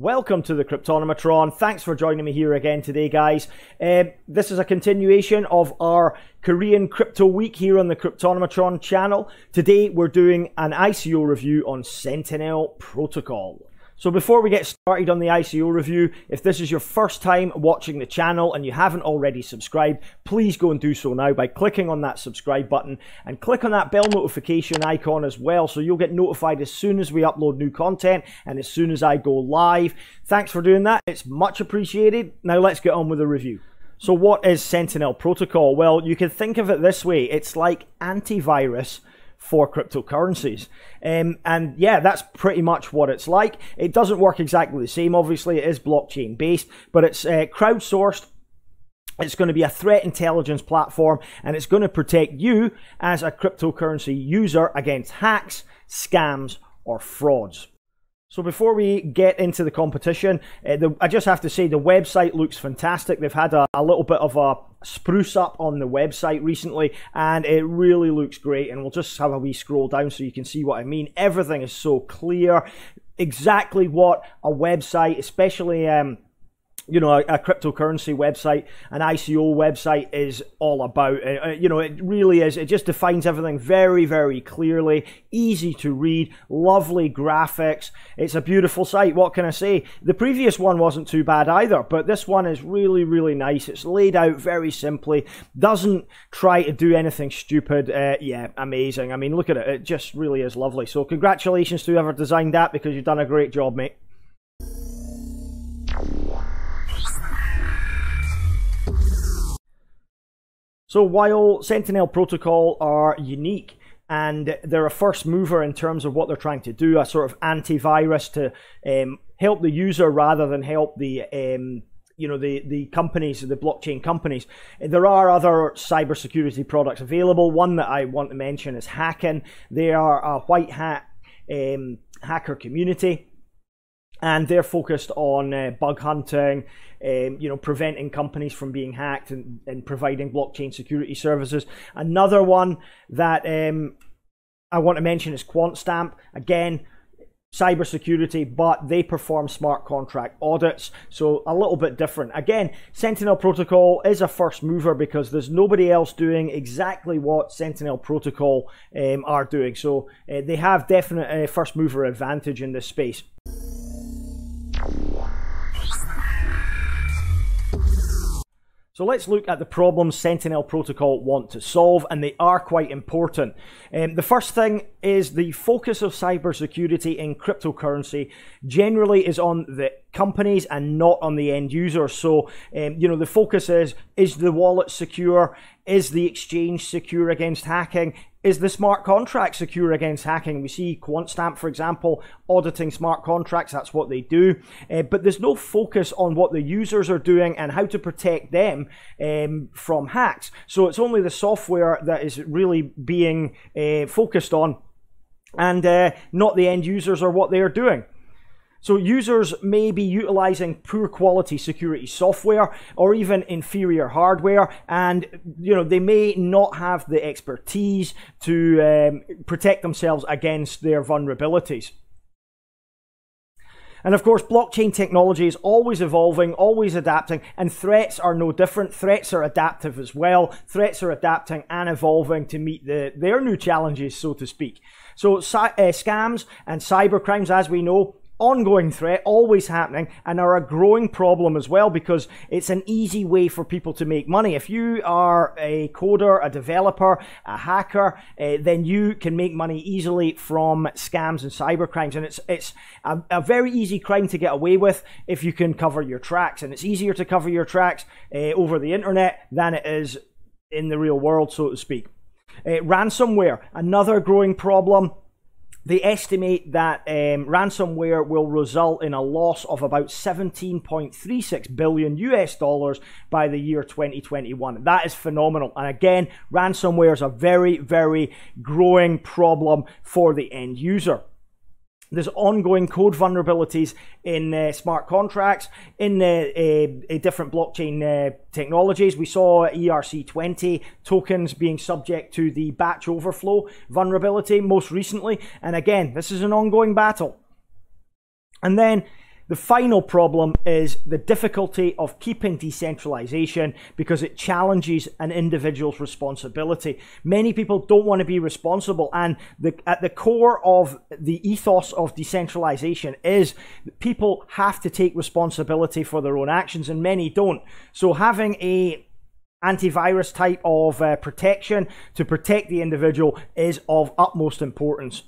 Welcome to the Cryptonomatron. Thanks for joining me here again today, guys. This is a continuation of our Korean crypto week here on the Cryptonomatron channel. Today we're doing an ICO review on Sentinel Protocol. So before we get started on the ICO review, if this is your first time watching the channel and you haven't already subscribed, please go and do so now by clicking on that subscribe button and click on that bell notification icon as well, so you'll get notified as soon as we upload new content and as soon as I go live. Thanks for doing that. It's much appreciated. Now let's get on with the review. So what is Sentinel Protocol? Well, you can think of it this way. It's like antivirus for cryptocurrencies. And yeah, that's pretty much what it's like. It doesn't work exactly the same. Obviously, it is blockchain based, but it's crowdsourced. It's going to be a threat intelligence platform, and it's going to protect you as a cryptocurrency user against hacks, scams, or frauds. So before we get into the competition, I just have to say the website looks fantastic. They've had a little bit of a spruce up on the website recently, and it really looks great. And we'll just have a wee scroll down so you can see what I mean. Everything is so clear, exactly what a website, especially you know, a cryptocurrency website, an ICO website is all about. You know, it really is. It just defines everything very, very clearly, easy to read, lovely graphics. It's a beautiful site. What can I say? The previous one wasn't too bad either, but this one is really, really nice. It's laid out very simply, doesn't try to do anything stupid. Yeah, amazing. I mean, look at it. It just really is lovely. So congratulations to whoever designed that, because you've done a great job, mate. So while Sentinel Protocol are unique and they're a first mover in terms of what they're trying to do, a sort of antivirus to help the user rather than help the you know, the companies, the blockchain companies, there are other cybersecurity products available. One that I want to mention is Hackin. They are a white hat hacker community, and they're focused on bug hunting, you know, preventing companies from being hacked and providing blockchain security services. Another one that I want to mention is QuantStamp. Again, cybersecurity, but they perform smart contract audits, so a little bit different. Again, Sentinel Protocol is a first mover because there's nobody else doing exactly what Sentinel Protocol are doing. So they have definite first mover advantage in this space. So let's look at the problems Sentinel Protocol want to solve, and they are quite important. The first thing is the focus of cybersecurity in cryptocurrency generally is on the companies and not on the end user. So, you know, the focus is the wallet secure? Is the exchange secure against hacking? Is the smart contract secure against hacking? We see QuantStamp, for example, auditing smart contracts. That's what they do. But there's no focus on what the users are doing and how to protect them from hacks. So it's only the software that is really being focused on, and not the end users or what they are doing. So users may be utilizing poor quality security software or even inferior hardware, and you know, they may not have the expertise to protect themselves against their vulnerabilities. And of course, blockchain technology is always evolving, always adapting, and threats are no different. Threats are adaptive as well. Threats are adapting and evolving to meet their new challenges, so to speak. So scams and cybercrimes, as we know, ongoing threat, always happening, and are a growing problem as well, because it's an easy way for people to make money. If you are a coder, a developer, a hacker, then you can make money easily from scams and cybercrimes, and it's a very easy crime to get away with if you can cover your tracks, and it's easier to cover your tracks over the internet than it is in the real world, so to speak. Ransomware, another growing problem. They estimate that ransomware will result in a loss of about $17.36 billion US by the year 2021. That is phenomenal. And again, ransomware is a very, very growing problem for the end user. There's ongoing code vulnerabilities in smart contracts, in different blockchain technologies. We saw ERC20 tokens being subject to the batch overflow vulnerability most recently. And again, this is an ongoing battle. And then The final problem is the difficulty of keeping decentralization because it challenges an individual's responsibility. Many people don't want to be responsible, and at the core of the ethos of decentralization is that people have to take responsibility for their own actions, and many don't. So having a antivirus type of protection to protect the individual is of utmost importance.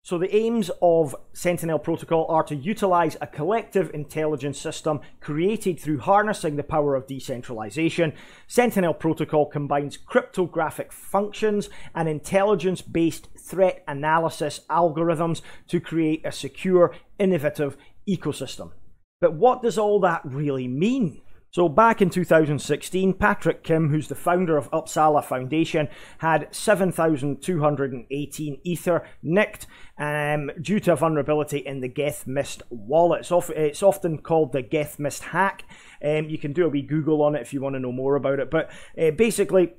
So the aims of Sentinel Protocol are to utilize a collective intelligence system created through harnessing the power of decentralization. Sentinel Protocol combines cryptographic functions and intelligence-based threat analysis algorithms to create a secure, innovative ecosystem. But what does all that really mean? So back in 2016, Patrick Kim, who's the founder of Uppsala Foundation, had 7,218 Ether nicked due to a vulnerability in the Gethmist wallet. It's often called the Gethmist hack. You can do a wee Google on it if you want to know more about it. But basically,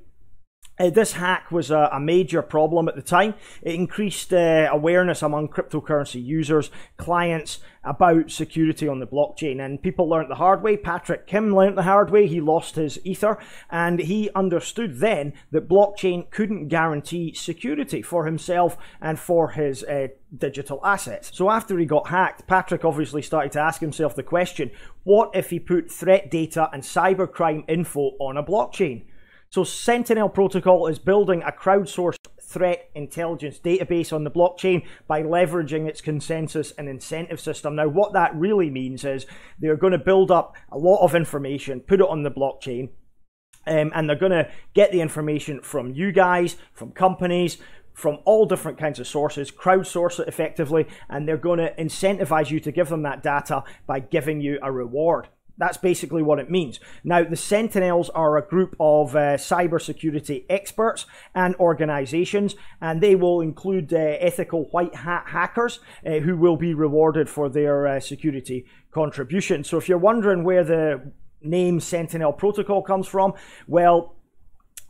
this hack was a major problem at the time. It increased awareness among cryptocurrency users, clients, about security on the blockchain, and people learned the hard way. Patrick Kim learned the hard way. He lost his Ether, and he understood then that blockchain couldn't guarantee security for himself and for his digital assets. So after he got hacked, Patrick obviously started to ask himself the question, what if he put threat data and cybercrime info on a blockchain? So Sentinel Protocol is building a crowdsourced threat intelligence database on the blockchain by leveraging its consensus and incentive system. Now, what that really means is they're going to build up a lot of information, put it on the blockchain, and they're going to get the information from you guys, from companies, from all different kinds of sources, crowdsource it effectively, and they're going to incentivize you to give them that data by giving you a reward. That's basically what it means. Now, the Sentinels are a group of cybersecurity experts and organizations, and they will include ethical white hat hackers who will be rewarded for their security contribution. So if you're wondering where the name Sentinel Protocol comes from, well,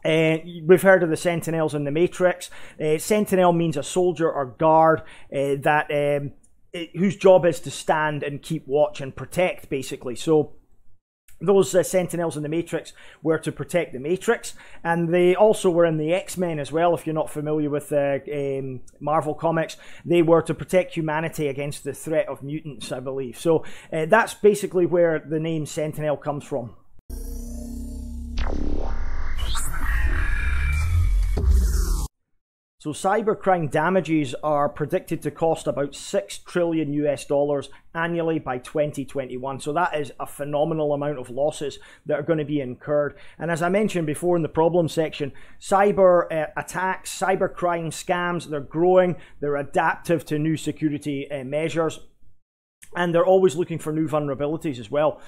we've heard of the Sentinels in the Matrix. Sentinel means a soldier or guard whose job is to stand and keep watch and protect, basically. So those Sentinels in the Matrix were to protect the Matrix, and they also were in the X-Men as well. If you're not familiar with Marvel Comics, they were to protect humanity against the threat of mutants, I believe. So that's basically where the name Sentinel comes from. So cybercrime damages are predicted to cost about $6 trillion annually by 2021. So that is a phenomenal amount of losses that are going to be incurred. And as I mentioned before in the problem section, cyber attacks, cybercrime scams, they're growing, they're adaptive to new security measures, and they're always looking for new vulnerabilities as well.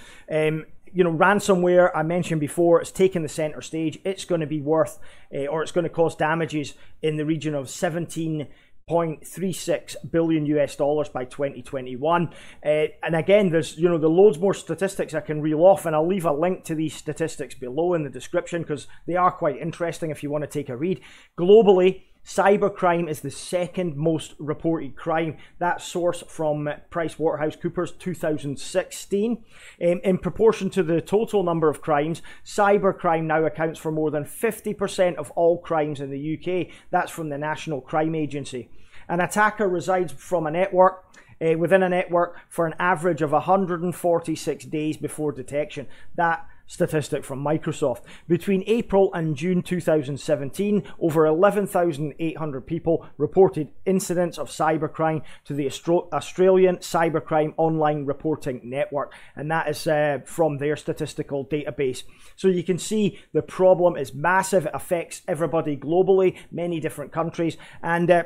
You know, ransomware, I mentioned before, it's taken the center stage. It's going to be worth, or it's going to cause damages in the region of $17.36 billion by 2021. And again, there's, you know, the loads more statistics I can reel off, and I'll leave a link to these statistics below in the description because they are quite interesting if you want to take a read. Globally, cybercrime is the second most reported crime. That's sourced from PricewaterhouseCoopers 2016. In proportion to the total number of crimes, cybercrime now accounts for more than 50% of all crimes in the UK. That's from the National Crime Agency. An attacker resides from a network within a network for an average of 146 days before detection. That statistic from Microsoft. Between April and June 2017, over 11,800 people reported incidents of cybercrime to the Australian Cybercrime Online Reporting Network, and that is from their statistical database. So you can see the problem is massive. It affects everybody globally, many different countries, and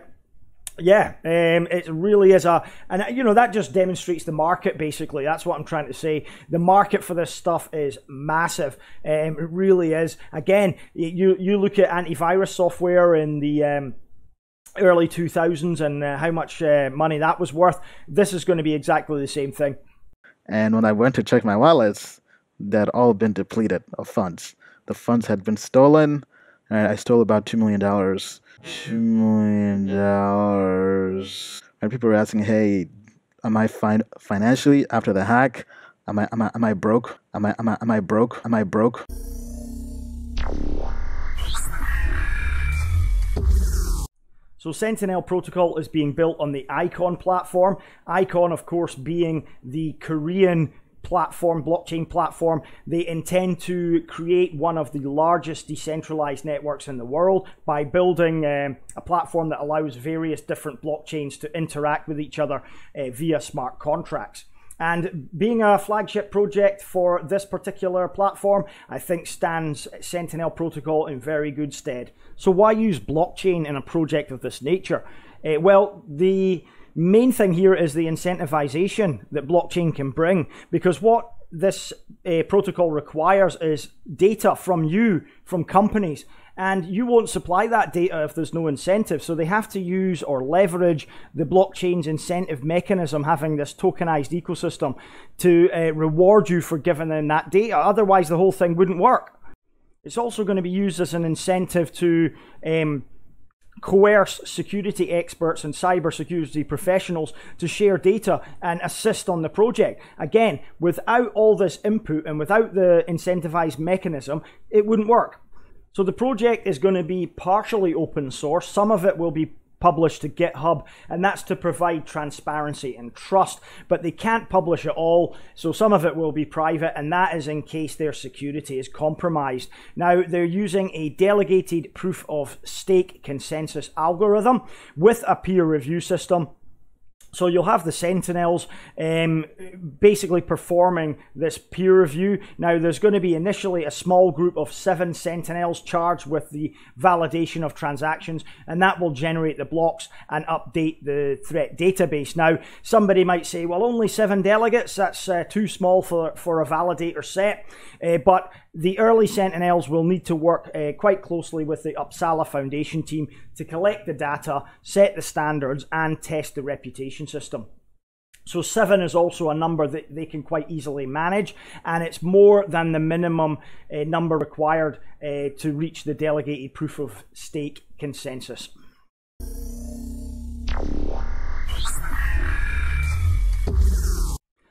yeah, it really is and you know, that just demonstrates the market, basically. That's what I'm trying to say. The market for this stuff is massive. It really is. Again, you look at antivirus software in the early 2000s and how much money that was worth. This is going to be exactly the same thing. And when I went to check my wallets, they had all been depleted of funds. The funds had been stolen, Alright, I stole about $2 million. $2 million. And people are asking, hey, am I fine financially after the hack? Am I broke? Am I broke? Am I broke? So Sentinel Protocol is being built on the ICON platform. ICON, of course, being the Korean platform, blockchain platform. They intend to create one of the largest decentralized networks in the world by building a platform that allows various different blockchains to interact with each other via smart contracts. And being a flagship project for this particular platform, I think stands Sentinel Protocol in very good stead. So why use blockchain in a project of this nature? Well, the main thing here is the incentivization that blockchain can bring, because what this protocol requires is data from you, from companies, and you won't supply that data if there's no incentive. So they have to use or leverage the blockchain's incentive mechanism, having this tokenized ecosystem, to reward you for giving them that data. Otherwise, the whole thing wouldn't work. It's also going to be used as an incentive to coerce security experts and cybersecurity professionals to share data and assist on the project. Again, without all this input and without the incentivized mechanism, it wouldn't work. So the project is going to be partially open source. Some of it will be published to GitHub, and that's to provide transparency and trust, but they can't publish it all, so some of it will be private, and that is in case their security is compromised. Now, they're using a delegated proof of stake consensus algorithm with a peer review system. So you'll have the Sentinels basically performing this peer review. Now, there's going to be initially a small group of 7 Sentinels charged with the validation of transactions, and that will generate the blocks and update the threat database. Now, somebody might say, well, only 7 delegates, that's too small for a validator set. But the early Sentinels will need to work quite closely with the Uppsala Foundation team to collect the data, set the standards, and test the reputation system. So 7 is also a number that they can quite easily manage, and it's more than the minimum number required to reach the delegated proof of stake consensus.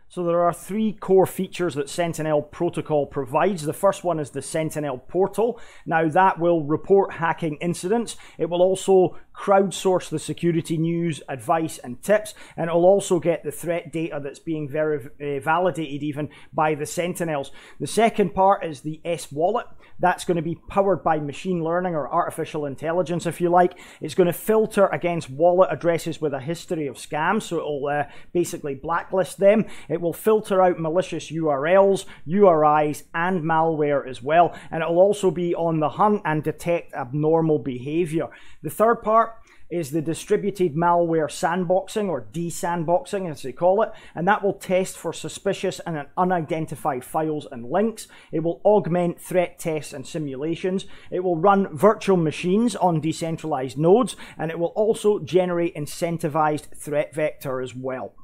So there are 3 core features that Sentinel Protocol provides. The first one is the Sentinel portal. Now that will report hacking incidents. It will also crowdsource the security news, advice and tips, and it will also get the threat data that's being validated even by the Sentinels. The second part is the S-Wallet. That's going to be powered by machine learning or artificial intelligence, if you like. It's going to filter against wallet addresses with a history of scams, so it will basically blacklist them. It will filter out malicious URLs, URIs, and malware as well, and it will also be on the hunt and detect abnormal behavior. The third part is the distributed malware sandboxing, or de-sandboxing as they call it, and that will test for suspicious and unidentified files and links. It will augment threat tests and simulations. It will run virtual machines on decentralized nodes, and it will also generate incentivized threat vector as well.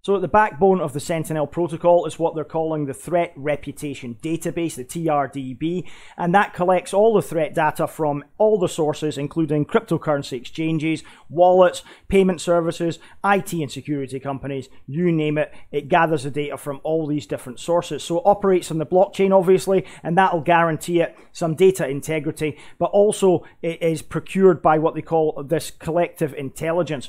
So at the backbone of the Sentinel Protocol is what they're calling the Threat Reputation Database, the TRDB, and that collects all the threat data from all the sources, including cryptocurrency exchanges, wallets, payment services, IT and security companies, you name it. It gathers the data from all these different sources. So it operates on the blockchain, obviously, and that will guarantee it some data integrity, but also it is procured by what they call this collective intelligence.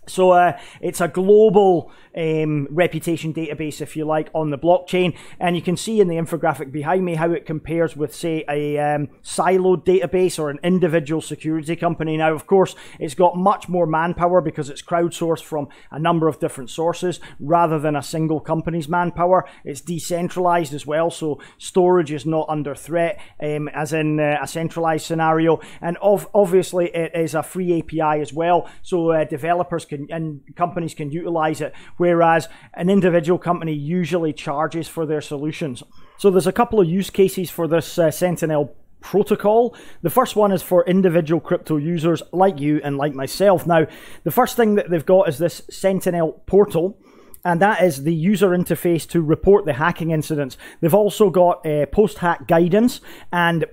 So it's a global reputation database, if you like, on the blockchain, and you can see in the infographic behind me how it compares with, say, a siloed database or an individual security company. Now, of course, it's got much more manpower because it's crowdsourced from a number of different sources rather than a single company's manpower. It's decentralized as well, so storage is not under threat as in a centralized scenario, and obviously it is a free API as well, so developers and companies can utilize it, whereas an individual company usually charges for their solutions. So there's a couple of use cases for this Sentinel Protocol. The first one is for individual crypto users like you and like myself. Now, the first thing that they've got is this Sentinel portal, and that is the user interface to report the hacking incidents. They've also got post-hack guidance and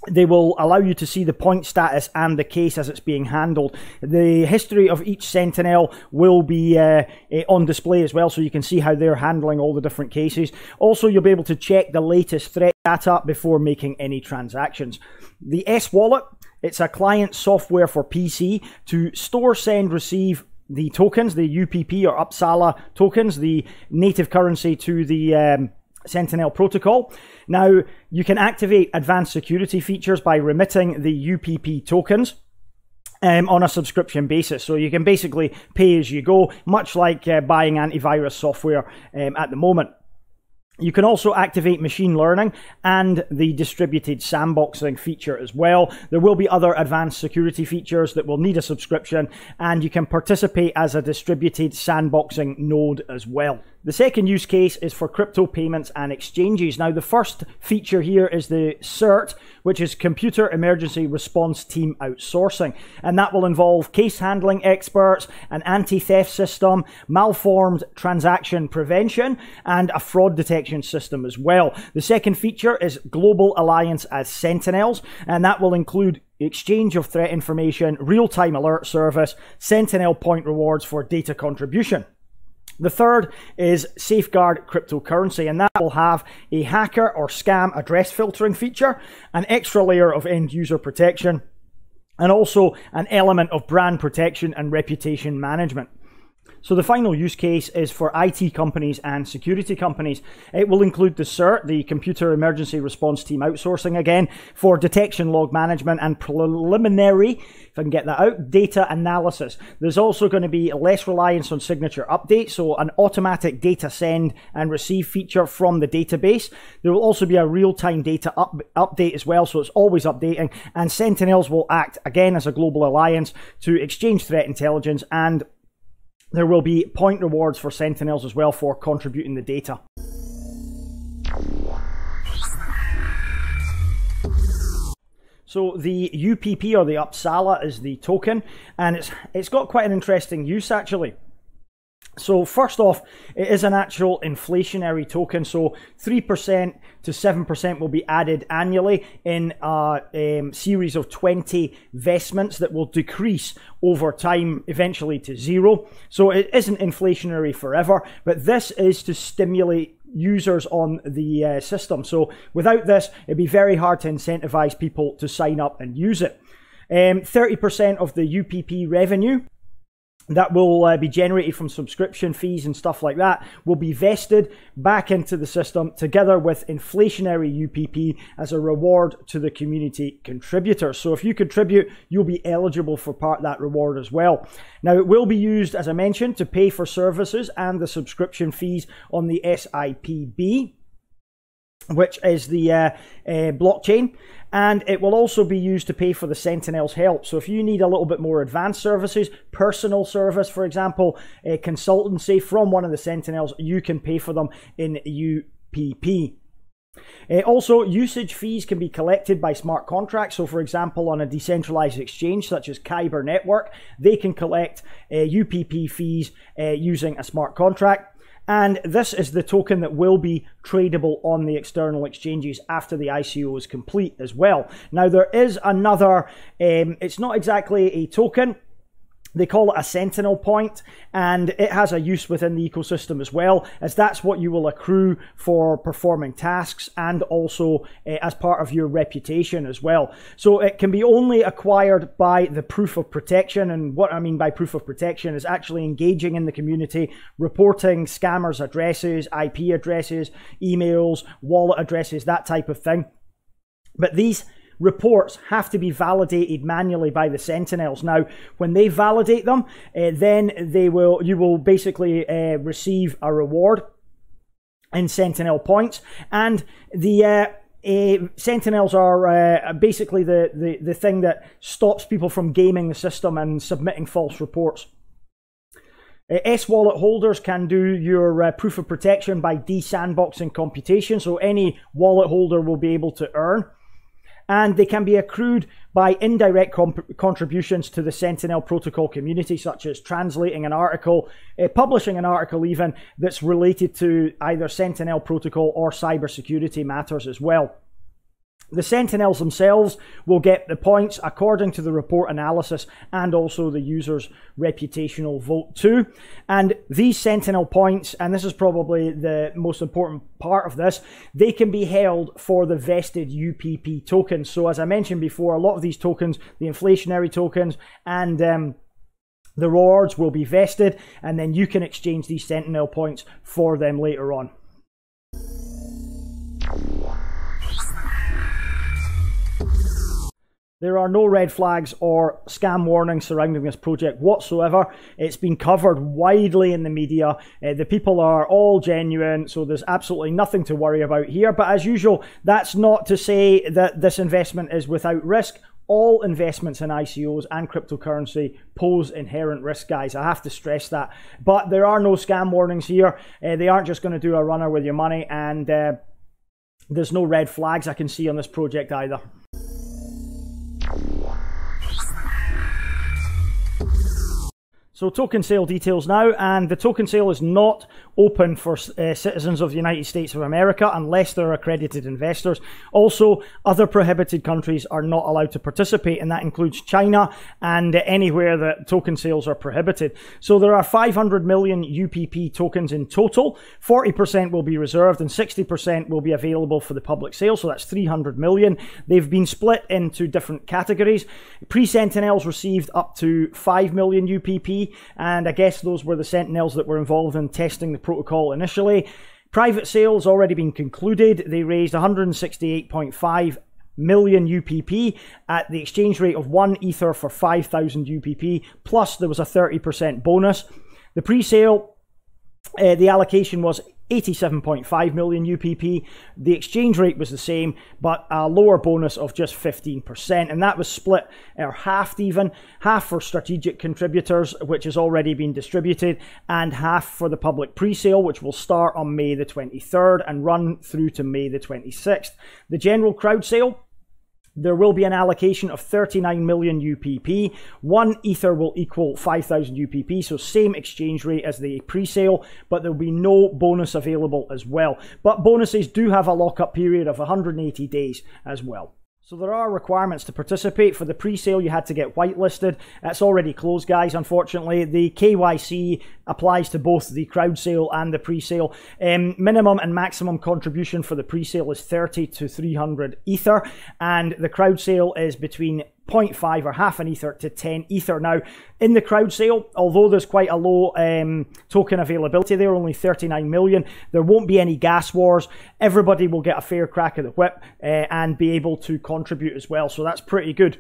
They will allow you to see the point status and the case as it's being handled. The history of each Sentinel will be on display as well, so you can see how they're handling all the different cases. Also, you'll be able to check the latest threat data before making any transactions. The S-Wallet, it's a client software for PC to store, send, receive the tokens, the UPP or Uppsala tokens, the native currency to the Sentinel Protocol. Now, you can activate advanced security features by remitting the UPP tokens on a subscription basis. So you can basically pay as you go, much like buying antivirus software at the moment. You can also activate machine learning and the distributed sandboxing feature as well. There will be other advanced security features that will need a subscription, and you can participate as a distributed sandboxing node as well. The second use case is for crypto payments and exchanges. Now, the first feature here is the CERT, which is Computer Emergency Response Team Outsourcing. And that will involve case handling experts, an anti-theft system, malformed transaction prevention, and a fraud detection system as well. The second feature is Global Alliance as Sentinels, and that will include exchange of threat information, real-time alert service, Sentinel point rewards for data contribution. The third is Safeguard Cryptocurrency, and that will have a hacker or scam address filtering feature, an extra layer of end user protection, and also an element of brand protection and reputation management. So the final use case is for IT companies and security companies. It will include the CERT, the Computer Emergency Response Team Outsourcing, again, for detection log management and preliminary, if I can get that out, data analysis. There's also going to be less reliance on signature updates, so an automatic data send and receive feature from the database. There will also be a real-time data update as well, so it's always updating, and Sentinels will act, again, as a global alliance to exchange threat intelligence, and there will be point rewards for Sentinels as well for contributing the data. So the UPP, or the Uppsala, is the token, and it's got quite an interesting use actually. So first off, it is an actual inflationary token, so 3% to 7% will be added annually in a series of 20 vestments that will decrease over time eventually to zero. So it isn't inflationary forever, but this is to stimulate users on the system. So without this, it'd be very hard to incentivize people to sign up and use it. 30% of the UPP revenue that will be generated from subscription fees and stuff like that will be vested back into the system together with inflationary UPP as a reward to the community contributors. So if you contribute, you'll be eligible for part of that reward as well. Now, it will be used, as I mentioned, to pay for services and the subscription fees on the SIPB, which is the blockchain, and it will also be used to pay for the Sentinel's help. So if you need a little bit more advanced services, personal service, for example, a consultancy from one of the Sentinels, you can pay for them in UPP. Also, usage fees can be collected by smart contracts. So for example, on a decentralized exchange such as Kyber Network, they can collect UPP fees using a smart contract. And this is the token that will be tradable on the external exchanges after the ICO is complete as well. Now, there is another, it's not exactly a token. They call it a Sentinel point, and it has a use within the ecosystem as well, as that's what you will accrue for performing tasks and also as part of your reputation as well. So it can be only acquired by the proof of protection, and what I mean by proof of protection is actually engaging in the community, reporting scammers' addresses, IP addresses, emails, wallet addresses, that type of thing. But these reports have to be validated manually by the Sentinels. Now, when they validate them, then you will basically receive a reward in Sentinel points, and the Sentinels are basically the thing that stops people from gaming the system and submitting false reports. S-Wallet holders can do your proof of protection by de-sandboxing computation, so any wallet holder will be able to earn. And they can be accrued by indirect contributions to the Sentinel Protocol community, such as translating an article, publishing an article even, that's related to either Sentinel Protocol or cybersecurity matters as well. The Sentinels themselves will get the points according to the report analysis and also the user's reputational vote too. And these Sentinel points, and this is probably the most important part of this, they can be held for the vested UPP tokens. So as I mentioned before, a lot of these tokens, the inflationary tokens and the rewards will be vested, and then you can exchange these Sentinel points for them later on. There are no red flags or scam warnings surrounding this project whatsoever. It's been covered widely in the media. The people are all genuine, so there's absolutely nothing to worry about here. But as usual, that's not to say that this investment is without risk. All investments in ICOs and cryptocurrency pose inherent risk, guys. I have to stress that. But there are no scam warnings here. They aren't just going to do a runner with your money, and there's no red flags I can see on this project either. So token sale details now, and the token sale is not open for citizens of the United States of America unless they're accredited investors. Also, other prohibited countries are not allowed to participate, and that includes China and anywhere that token sales are prohibited. So there are 500 million UPP tokens in total. 40% will be reserved and 60% will be available for the public sale, so that's 300 million. They've been split into different categories. Pre-Sentinels received up to 5 million UPP, and I guess those were the Sentinels that were involved in testing the protocol initially. Private sales already been concluded. They raised 168.5 million UPP at the exchange rate of 1 Ether for 5,000 UPP, plus there was a 30% bonus. The pre-sale, the allocation was 87.5 million UPP. The exchange rate was the same, but a lower bonus of just 15%, and that was split or halved even, half for strategic contributors, which has already been distributed, and half for the public pre-sale, which will start on May the 23rd and run through to May the 26th. The general crowd sale, there will be an allocation of 39 million UPP. 1 Ether will equal 5,000 UPP, so same exchange rate as the pre-sale, but there will be no bonus available as well. But bonuses do have a lock-up period of 180 days as well. So there are requirements to participate. For the pre-sale, you had to get whitelisted. That's already closed, guys, unfortunately. The KYC applies to both the crowd sale and the pre-sale. Minimum and maximum contribution for the pre-sale is 30 to 300 Ether, and the crowd sale is between 0.5 or half an Ether to 10 Ether. Now, in the crowd sale, although there's quite a low token availability there, only 39 million, there won't be any gas wars. Everybody will get a fair crack of the whip and be able to contribute as well. So that's pretty good.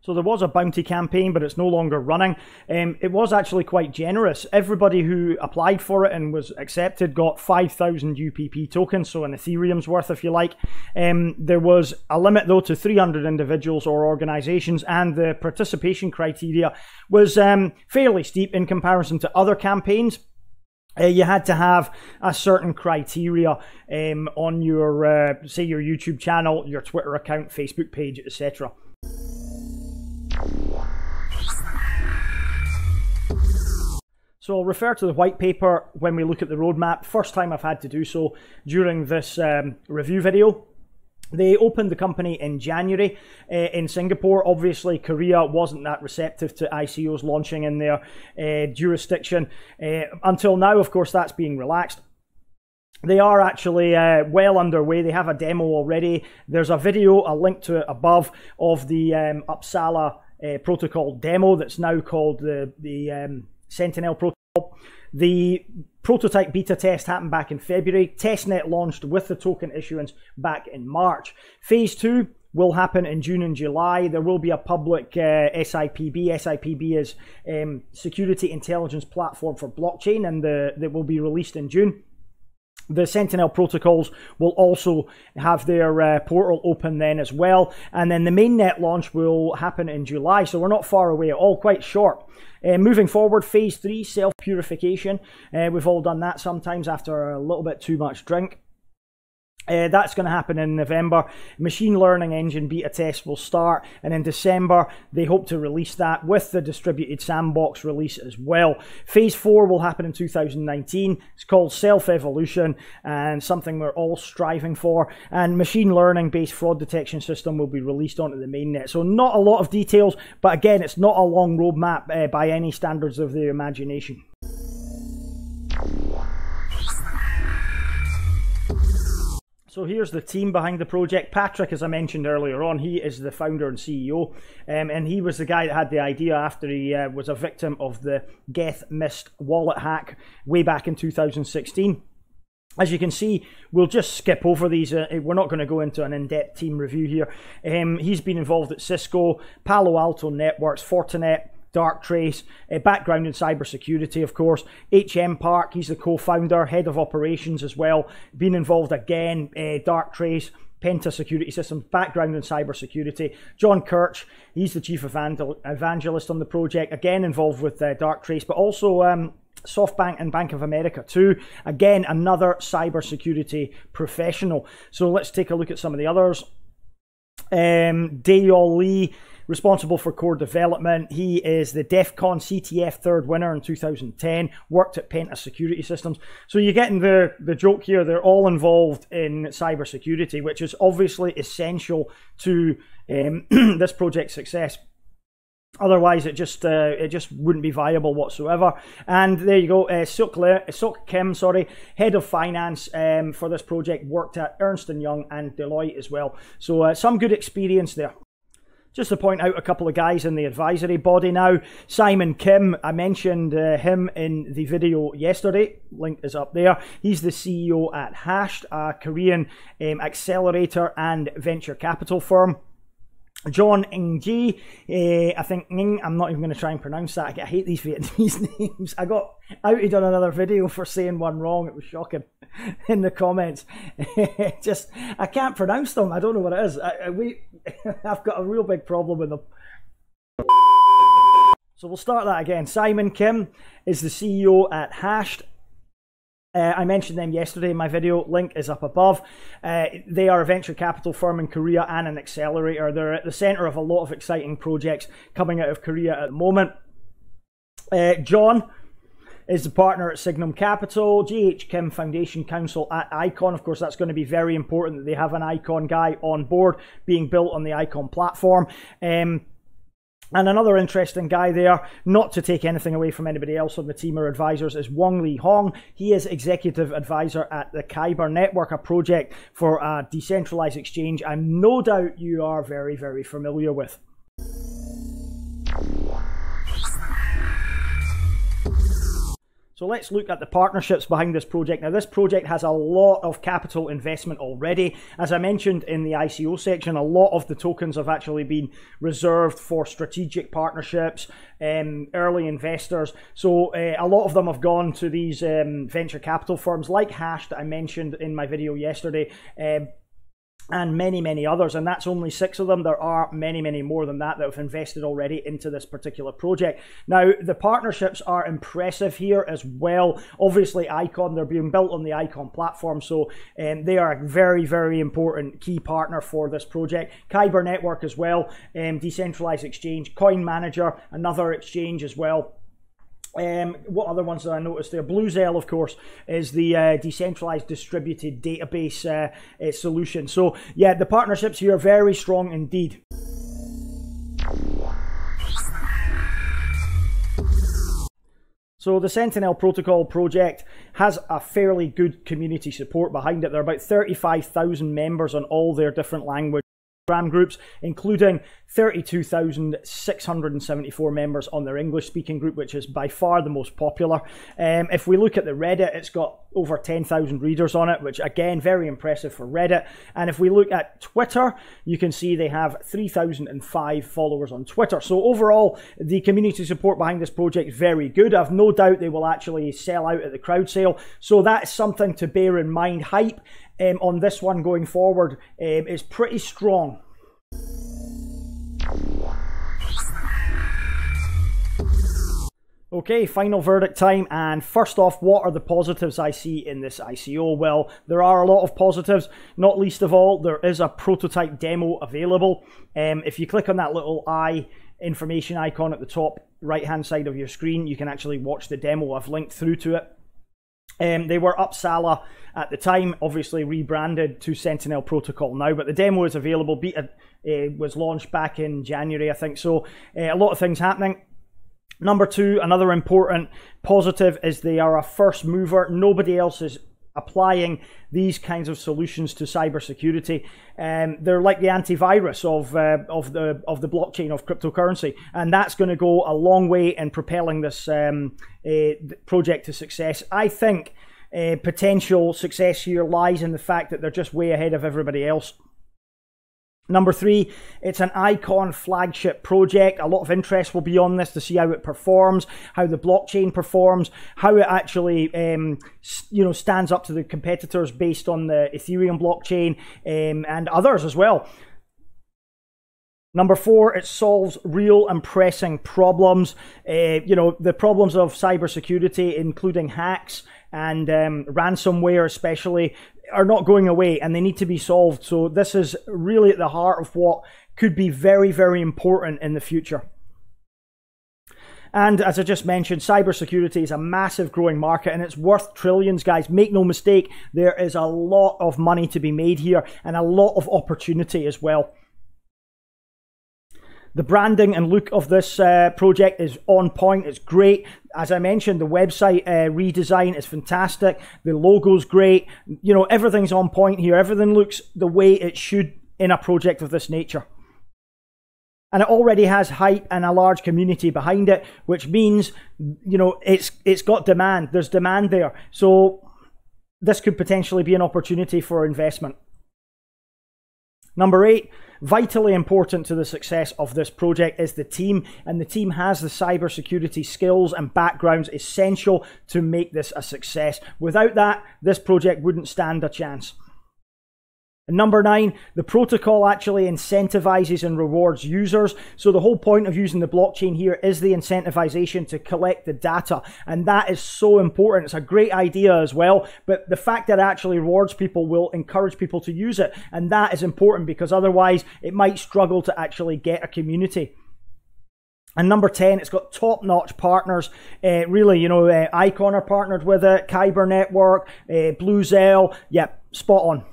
So there was a bounty campaign, but it's no longer running. It was actually quite generous. Everybody who applied for it and was accepted got 5,000 UPP tokens, so an Ethereum's worth, if you like. There was a limit, though, to 300 individuals or organizations, and the participation criteria was fairly steep in comparison to other campaigns. You had to have a certain criteria on your, say, your YouTube channel, your Twitter account, Facebook page, etc. So I'll refer to the white paper when we look at the roadmap. First time I've had to do so during this review video. They opened the company in January in Singapore. Obviously, Korea wasn't that receptive to ICOs launching in their jurisdiction. Until now, of course, that's being relaxed. They are actually well underway. They have a demo already. There's a video, a link to it above, of the Uppsala protocol demo that's now called the Sentinel Protocol. The prototype beta test happened back in February. Testnet launched with the token issuance back in March. Phase 2 will happen in June and July. There will be a public SIPB. SIPB is Security Intelligence Platform for Blockchain, and that will be released in June. The Sentinel protocols will also have their portal open then as well. And then the mainnet launch will happen in July. So we're not far away at all, quite short. Moving forward, phase 3, self-purification. We've all done that sometimes after a little bit too much drink. That's going to happen in November. Machine learning engine beta test will start, and in December they hope to release that with the distributed sandbox release as well. Phase 4 will happen in 2019. It's called self-evolution, and something we're all striving for. And machine learning based fraud detection system will be released onto the mainnet. So not a lot of details, but again, it's not a long roadmap by any standards of the imagination. So here's the team behind the project. Patrick, as I mentioned earlier on, he is the founder and CEO, and he was the guy that had the idea after he was a victim of the Geth Mist wallet hack way back in 2016. As you can see, we'll just skip over these. We're not going to go into an in-depth team review here. He's been involved at Cisco, Palo Alto Networks, Fortinet, Darktrace, background in cybersecurity, of course. HM Park, he's the co-founder, head of operations as well. Been involved again, Darktrace, Penta Security Systems, background in cybersecurity. John Kirch, he's the chief evangelist on the project, again involved with Darktrace, but also SoftBank and Bank of America too. Again, another cybersecurity professional. So let's take a look at some of the others. Dayol Lee, responsible for core development. He is the DEF CON CTF third winner in 2010, worked at Penta Security Systems. So you're getting the joke here. They're all involved in cybersecurity, which is obviously essential to this project's success. Otherwise, it just wouldn't be viable whatsoever. And there you go, Sok Kim, head of finance for this project, worked at Ernst & Young and Deloitte as well. So some good experience there. Just to point out a couple of guys in the advisory body now. Simon Kim, I mentioned him in the video yesterday. Link is up there. He's the CEO at Hashed, a Korean accelerator and venture capital firm. John Ng, I think Ng, I'm not even going to try and pronounce that. I hate these Vietnamese names. I got outed on another video for saying one wrong. It was shocking in the comments. I can't pronounce them. I don't know what it is. I've got a real big problem with them. So we'll start that again. Simon Kim is the CEO at Hashed. I mentioned them yesterday in my video. Link is up above. They are a venture capital firm in Korea and an accelerator. They're at the center of a lot of exciting projects coming out of Korea at the moment. John is the partner at Signum Capital, GH Kim Foundation Council at Icon. Of course, that's going to be very important that they have an Icon guy on board being built on the Icon platform. And another interesting guy there, not to take anything away from anybody else on the team or advisors, is Wong Lee Hong. He is executive advisor at the Kyber Network, a project for a decentralized exchange, and no doubt you are very, very familiar with. So let's look at the partnerships behind this project. Now, this project has a lot of capital investment already. As I mentioned in the ICO section, a lot of the tokens have actually been reserved for strategic partnerships, early investors. So a lot of them have gone to these venture capital firms like Hash that I mentioned in my video yesterday, and many, many others, and that's only 6 of them. There are many, many more than that have invested already into this particular project. Now, the partnerships are impressive here as well. Obviously, Icon, they're being built on the Icon platform, so they are a very, very important key partner for this project. Kyber Network as well, decentralized exchange. Coin Manager, another exchange as well. What other ones did I notice there? Bluezell, of course, is the decentralized distributed database solution. So yeah, the partnerships here are very strong indeed. So the Sentinel Protocol project has a fairly good community support behind it. There are about 35,000 members on all their different language groups, including 32,674 members on their English-speaking group, which is by far the most popular. If we look at the Reddit, it's got over 10,000 readers on it, which again, very impressive for Reddit. And if we look at Twitter, you can see they have 3,005 followers on Twitter. So overall, the community support behind this project is very good. I've no doubt they will actually sell out at the crowd sale. So that's something to bear in mind. Hype on this one going forward is pretty strong. Okay, final verdict time, and first off, what are the positives I see in this ICO? Well, there are a lot of positives, not least of all, there is a prototype demo available. If you click on that little eye information icon at the top right hand side of your screen, you can actually watch the demo. I've linked through to it. They were Uppsala at the time, obviously rebranded to Sentinel Protocol now, but the demo is available. Beta was launched back in January, I think, so a lot of things happening. Number two, another important positive is they are a first mover. Nobody else is applying these kinds of solutions to cybersecurity. They're like the antivirus of the blockchain, of cryptocurrency, and that's going to go a long way in propelling this project to success. I think potential success here lies in the fact that they're just way ahead of everybody else. Number three, it's an icon flagship project. A lot of interest will be on this to see how it performs, how the blockchain performs, how it actually stands up to the competitors based on the Ethereum blockchain and others as well. Number four, it solves real and pressing problems. The problems of cybersecurity, including hacks and ransomware especially, are not going away, and they need to be solved. So this is really at the heart of what could be very, very important in the future. And as I just mentioned, cybersecurity is a massive growing market, and it's worth trillions, guys. Make no mistake, there is a lot of money to be made here and a lot of opportunity as well. The branding and look of this project is on point. It's great. As I mentioned, the website redesign is fantastic. The logo's great. Everything's on point here. Everything looks the way it should in a project of this nature. And it already has hype and a large community behind it, which means, it's got demand. There's demand there. So this could potentially be an opportunity for investment. Number eight, vitally important to the success of this project is the team, and the team has the cybersecurity skills and backgrounds essential to make this a success. Without that, this project wouldn't stand a chance. And number nine, the protocol actually incentivizes and rewards users. So the whole point of using the blockchain here is the incentivization to collect the data. And that is so important. It's a great idea as well. But the fact that it actually rewards people will encourage people to use it. And that is important, because otherwise it might struggle to actually get a community. And number 10, it's got top-notch partners. Icon are partnered with it, Kyber Network, Bluezell. Yep, spot on.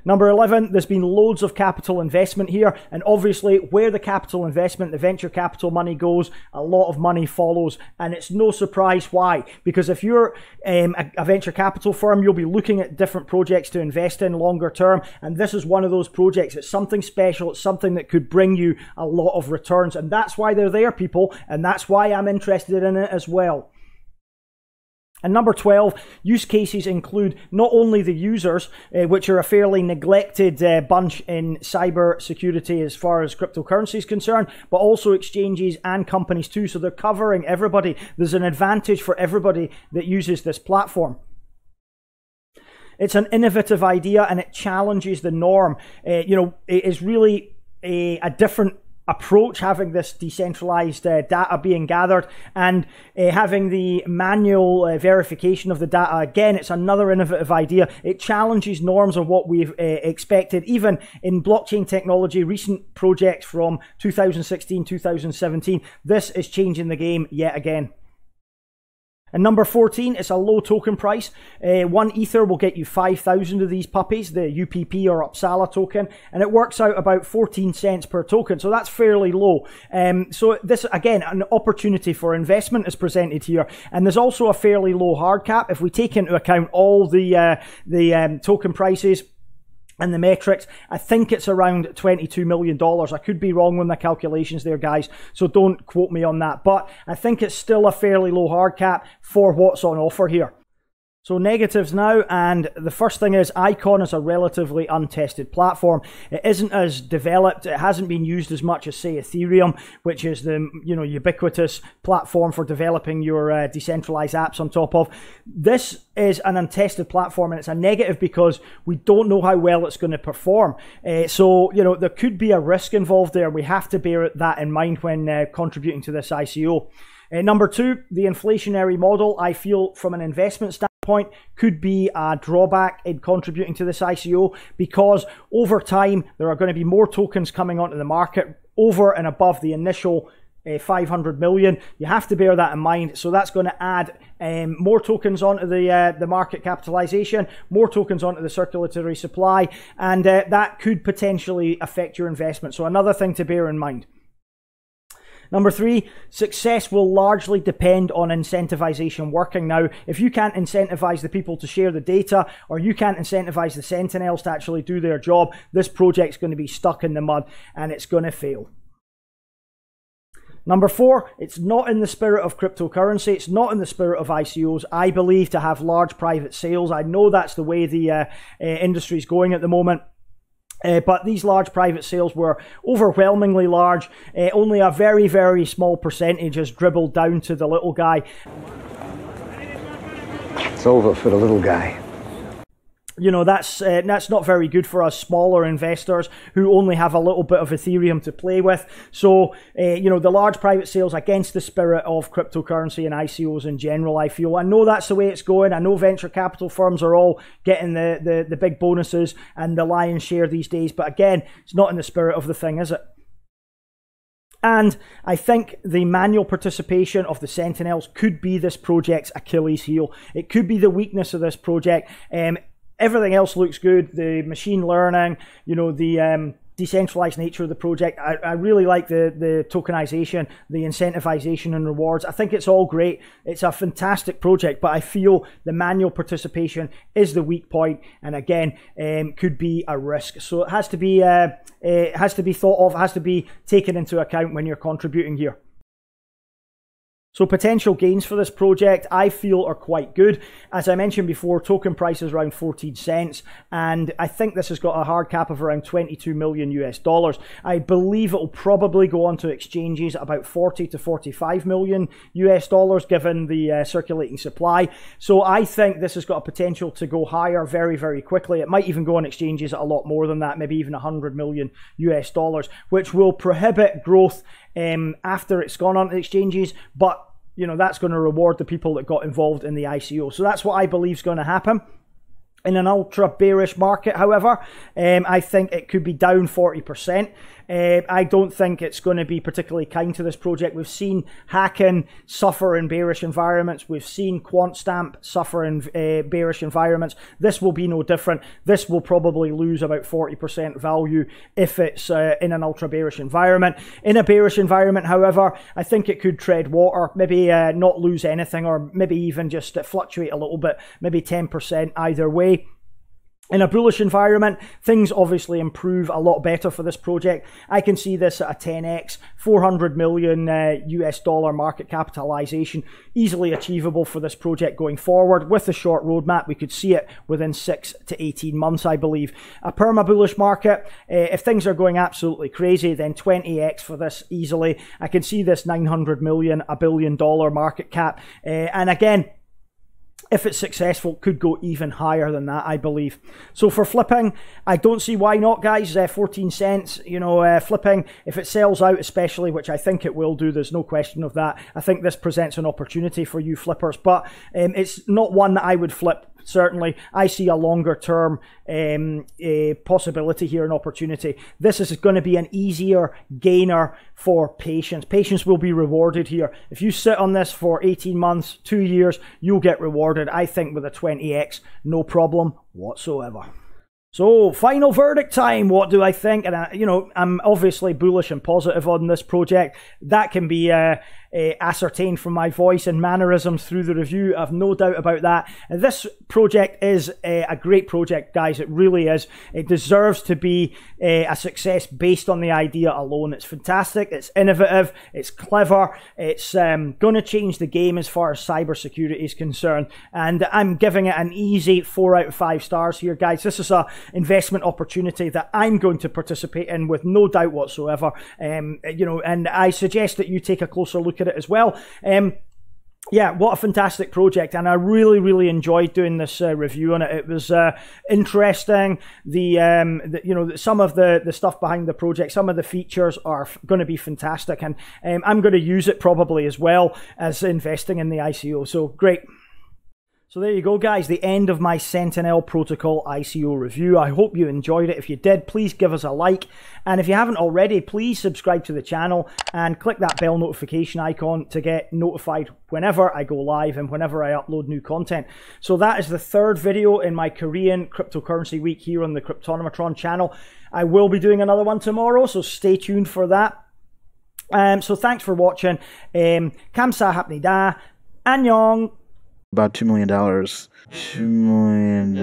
Number 11, there's been loads of capital investment here, and obviously where the capital investment, the venture capital money goes, a lot of money follows, and it's no surprise why. Because if you're a venture capital firm, you'll be looking at different projects to invest in longer term, and this is one of those projects. It's something special, it's something that could bring you a lot of returns, and that's why they're there, people, and that's why I'm interested in it as well. And number 12, use cases include not only the users, which are a fairly neglected bunch in cybersecurity as far as cryptocurrency is concerned, but also exchanges and companies too. So they're covering everybody. There's an advantage for everybody that uses this platform. It's an innovative idea, and it challenges the norm. It is really a different approach, having this decentralized data being gathered and having the manual verification of the data. Again, it's another innovative idea. It challenges norms of what we've expected, even in blockchain technology, recent projects from 2016, 2017. This is changing the game yet again. And number 14, it's a low token price. 1 Ether will get you 5,000 of these puppies, the UPP or Uppsala token, and it works out about 14 cents per token, so that's fairly low. So this, again, an opportunity for investment is presented here, and there's also a fairly low hard cap. If we take into account all the token prices and the metrics, I think it's around $22 million. I could be wrong with my calculations there, guys, so don't quote me on that. But I think it's still a fairly low hard cap for what's on offer here. So negatives now, and the first thing is ICON is a relatively untested platform. It isn't as developed, it hasn't been used as much as, say, Ethereum, which is the ubiquitous platform for developing your decentralized apps on top of. This is an untested platform, and it's a negative because we don't know how well it's going to perform. So there could be a risk involved there. We have to bear that in mind when contributing to this ICO. Number two, the inflationary model, I feel from an investment standpoint, could be a drawback in contributing to this ICO, because over time there are going to be more tokens coming onto the market over and above the initial 500 million. You have to bear that in mind. So that's going to add more tokens onto the market capitalization, more tokens onto the circulatory supply, and that could potentially affect your investment. So another thing to bear in mind. Number three, success will largely depend on incentivization working. Now, if you can't incentivize the people to share the data, or you can't incentivize the Sentinels to actually do their job, this project's going to be stuck in the mud and it's going to fail. Number four, it's not in the spirit of cryptocurrency. It's not in the spirit of ICOs, I believe, to have large private sales. I know that's the way the industry is going at the moment. But these large private sales were overwhelmingly large. Only a very, very small percentage has dribbled down to the little guy. It's over for the little guy. That's not very good for us smaller investors who only have a little bit of Ethereum to play with. So, the large private sales against the spirit of cryptocurrency and ICOs in general, I feel. I know that's the way it's going. I know venture capital firms are all getting the big bonuses and the lion's share these days. But again, it's not in the spirit of the thing, is it? And I think the manual participation of the Sentinels could be this project's Achilles heel. It could be the weakness of this project. Everything else looks good. The machine learning, the decentralized nature of the project. I really like the tokenization, the incentivization and rewards. I think it's all great. It's a fantastic project, but I feel the manual participation is the weak point, and again, could be a risk. So it has to be thought of, has to be taken into account when you're contributing here. So potential gains for this project, I feel, are quite good. As I mentioned before, token price is around 14 cents, and I think this has got a hard cap of around 22 million US dollars. I believe it will probably go onto exchanges at about 40 to 45 million US dollars, given the circulating supply. So I think this has got a potential to go higher very, very quickly. It might even go on exchanges at a lot more than that, maybe even 100 million US dollars, which will prohibit growth after it's gone on to exchanges, but that's going to reward the people that got involved in the ICO. So that's what I believe is going to happen. In an ultra bearish market, however, I think it could be down 40%. I don't think it's going to be particularly kind to this project. We've seen Hacken suffer in bearish environments. We've seen QuantStamp suffer in bearish environments. This will be no different. This will probably lose about 40% value if it's in an ultra bearish environment. In a bearish environment, however, I think it could tread water, maybe not lose anything, or maybe even just fluctuate a little bit, maybe 10% either way. In a bullish environment, things obviously improve a lot better for this project. I can see this at a 10x, 400 million US dollar market capitalization, easily achievable for this project going forward. With the short roadmap, we could see it within 6 to 18 months, I believe. A perma-bullish market, if things are going absolutely crazy, then 20x for this easily. I can see this 900 million, $1 billion market cap. And again, if it's successful, could go even higher than that, I believe. So for flipping, I don't see why not, guys. 14 cents, flipping, if it sells out especially, which I think it will do, there's no question of that. I think this presents an opportunity for you flippers, but it's not one that I would flip. Certainly, I see a longer term possibility here, an opportunity. This is going to be an easier gainer for patience. Patience will be rewarded here. If you sit on this for 18 months, 2 years, you'll get rewarded, I think, with a 20x, no problem whatsoever. So, final verdict time. What do I think? And I'm obviously bullish and positive on this project. That can be ascertained from my voice and mannerisms through the review. I've no doubt about that. And this project is a great project, guys. It really is. It deserves to be a success based on the idea alone. It's fantastic. It's innovative. It's clever. It's going to change the game as far as cybersecurity is concerned. And I'm giving it an easy 4 out of 5 stars here, guys. This is an investment opportunity that I'm going to participate in with no doubt whatsoever. You know, and I suggest that you take a closer look at it as well. Yeah, what a fantastic project, and I really enjoyed doing this review on it. It was interesting. The you know, some of the stuff behind the project, some of the features are going to be fantastic, and I'm going to use it probably as well as investing in the ICO. So great. So there you go, guys, the end of my Sentinel Protocol ICO review. I hope you enjoyed it. If you did, please give us a like. And if you haven't already, please subscribe to the channel and click that bell notification icon to get notified whenever I go live and whenever I upload new content. So that is the 3rd video in my Korean cryptocurrency week here on the Cryptonomatron channel. I will be doing another one tomorrow, so stay tuned for that. So thanks for watching. 감사합니다. 안녕. About $2 million. $2 million.